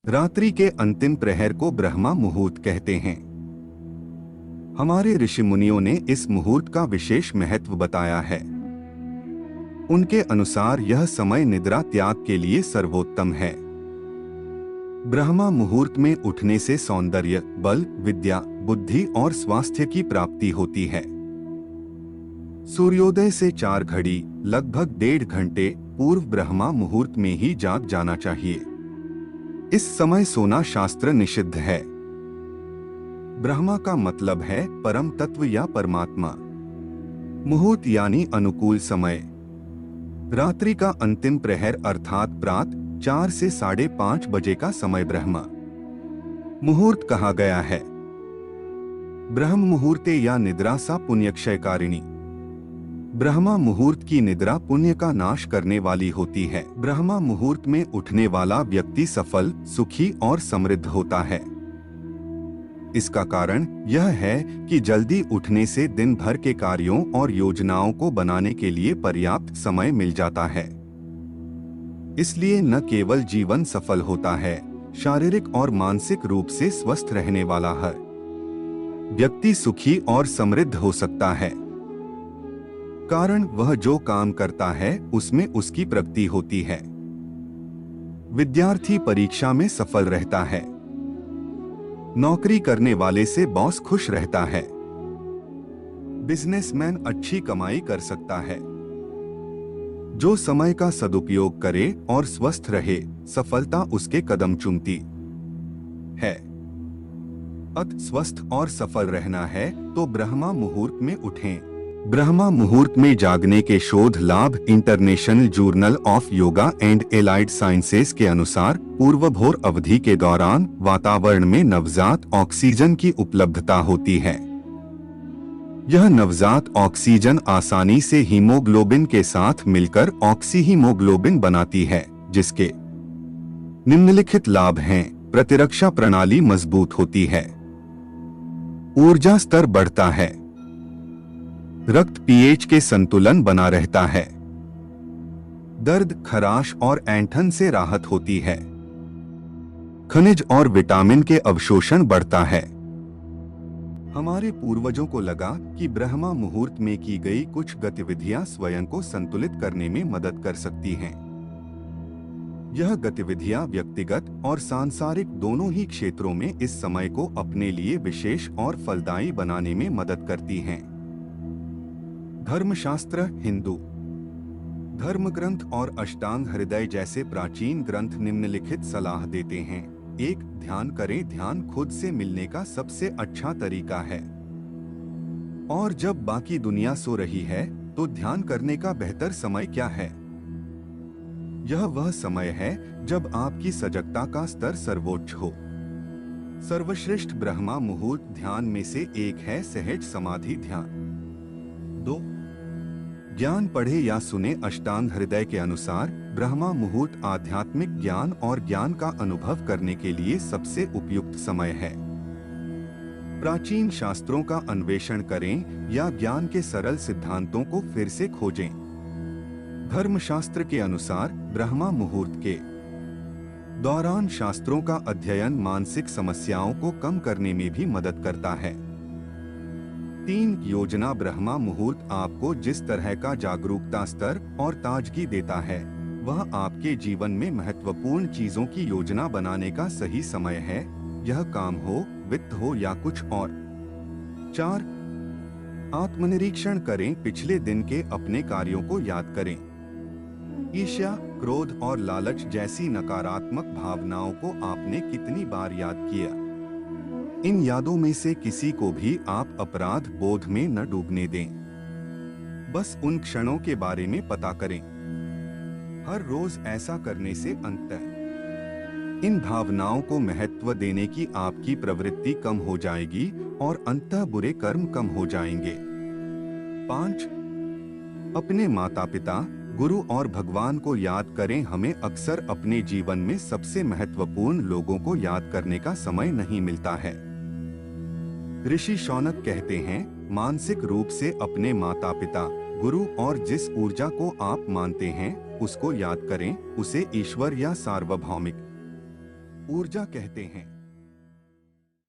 रात्रि के अंतिम प्रहर को ब्रह्मा मुहूर्त कहते हैं। हमारे ऋषि मुनियों ने इस मुहूर्त का विशेष महत्व बताया है। उनके अनुसार यह समय निद्रा त्याग के लिए सर्वोत्तम है। ब्रह्मा मुहूर्त में उठने से सौंदर्य, बल, विद्या, बुद्धि और स्वास्थ्य की प्राप्ति होती है। सूर्योदय से 4 घड़ी लगभग 1.5 घंटे पूर्व ब्रह्मा मुहूर्त में ही जाग जाना चाहिए। इस समय सोना शास्त्र निषिद्ध है। ब्रह्मा का मतलब है परम तत्व या परमात्मा। मुहूर्त यानी अनुकूल समय। रात्रि का अंतिम प्रहर अर्थात प्रात 4 से 5:30 बजे का समय ब्रह्मा मुहूर्त कहा गया है। ब्रह्म मुहूर्ते या निद्रा सा पुण्यक्षयकारिणी। ब्रह्मा मुहूर्त की निद्रा पुण्य का नाश करने वाली होती है। ब्रह्मा मुहूर्त में उठने वाला व्यक्ति सफल, सुखी और समृद्ध होता है। इसका कारण यह है कि जल्दी उठने से दिन भर के कार्यों और योजनाओं को बनाने के लिए पर्याप्त समय मिल जाता है। इसलिए न केवल जीवन सफल होता है, शारीरिक और मानसिक रूप से स्वस्थ रहने वाला हर व्यक्ति सुखी और समृद्ध हो सकता है। कारण वह जो काम करता है उसमें उसकी प्रगति होती है। विद्यार्थी परीक्षा में सफल रहता है। नौकरी करने वाले से बॉस खुश रहता है। बिजनेसमैन अच्छी कमाई कर सकता है। जो समय का सदुपयोग करे और स्वस्थ रहे, सफलता उसके कदम चूमती है। अत स्वस्थ और सफल रहना है तो ब्रह्मा मुहूर्त में उठें। ब्रह्मा मुहूर्त में जागने के शोध लाभ international journal of yoga and allied sciences के अनुसार पूर्वभोर अवधि के दौरान वातावरण में नवजात ऑक्सीजन की उपलब्धता होती है। यह नवजात ऑक्सीजन आसानी से हीमोग्लोबिन के साथ मिलकर ऑक्सीहीमोग्लोबिन बनाती है, जिसके निम्नलिखित लाभ हैं। प्रतिरक्षा प्रणाली मजबूत होती है। ऊर्जा स्तर बढ़ता है। रक्त पीएच के संतुलन बना रहता है। दर्द, खराश और ऐंठन से राहत होती है। खनिज और विटामिन के अवशोषण बढ़ता है। हमारे पूर्वजों को लगा कि ब्रह्मा मुहूर्त में की गई कुछ गतिविधियां स्वयं को संतुलित करने में मदद कर सकती हैं। यह गतिविधियां व्यक्तिगत और सांसारिक दोनों ही क्षेत्रों में इस समय को अपने लिए विशेष और फलदायी बनाने में मदद करती हैं। धर्मशास्त्र, हिंदू धर्म ग्रंथ और अष्टांग हृदय जैसे प्राचीन ग्रंथ निम्नलिखित सलाह देते हैं। 1. ध्यान करें। ध्यान खुद से मिलने का सबसे अच्छा तरीका है। और जब बाकी दुनिया सो रही है तो ध्यान करने का बेहतर समय क्या है? यह वह समय है जब आपकी सजगता का स्तर सर्वोच्च हो। सर्वश्रेष्ठ ब्रह्मा मुहूर्त ध्यान में से एक है सहज समाधि ध्यान। 2. ज्ञान पढ़े या सुने। अष्टांग हृदय के अनुसार ब्रह्मा मुहूर्त आध्यात्मिक ज्ञान और ज्ञान का अनुभव करने के लिए सबसे उपयुक्त समय है। प्राचीन शास्त्रों का अन्वेषण करें या ज्ञान के सरल सिद्धांतों को फिर से खोजें। धर्मशास्त्र के अनुसार ब्रह्मा मुहूर्त के दौरान शास्त्रों का अध्ययन मानसिक समस्याओं को कम करने में भी मदद करता है। 3. योजना। ब्रह्मा मुहूर्त आपको जिस तरह का जागरूकता स्तर और ताजगी देता है, वह आपके जीवन में महत्वपूर्ण चीजों की योजना बनाने का सही समय है, यह काम हो, वित्त हो या कुछ और। 4. आत्मनिरीक्षण करें। पिछले दिन के अपने कार्यों को याद करें। ईर्ष्या, क्रोध और लालच जैसी नकारात्मक भावनाओं को आपने कितनी बार याद किया? इन यादों में से किसी को भी आप अपराध बोध में न डूबने दें। बस उन क्षणों के बारे में पता करें। हर रोज ऐसा करने से अंततः इन भावनाओं को महत्व देने की आपकी प्रवृत्ति कम हो जाएगी और अंततः बुरे कर्म कम हो जाएंगे। 5. अपने माता पिता, गुरु और भगवान को याद करें। हमें अक्सर अपने जीवन में सबसे महत्वपूर्ण लोगों को याद करने का समय नहीं मिलता है। ऋषि शौनक कहते हैं, मानसिक रूप से अपने माता पिता, गुरु और जिस ऊर्जा को आप मानते हैं उसको याद करें, उसे ईश्वर या सार्वभौमिक ऊर्जा कहते हैं।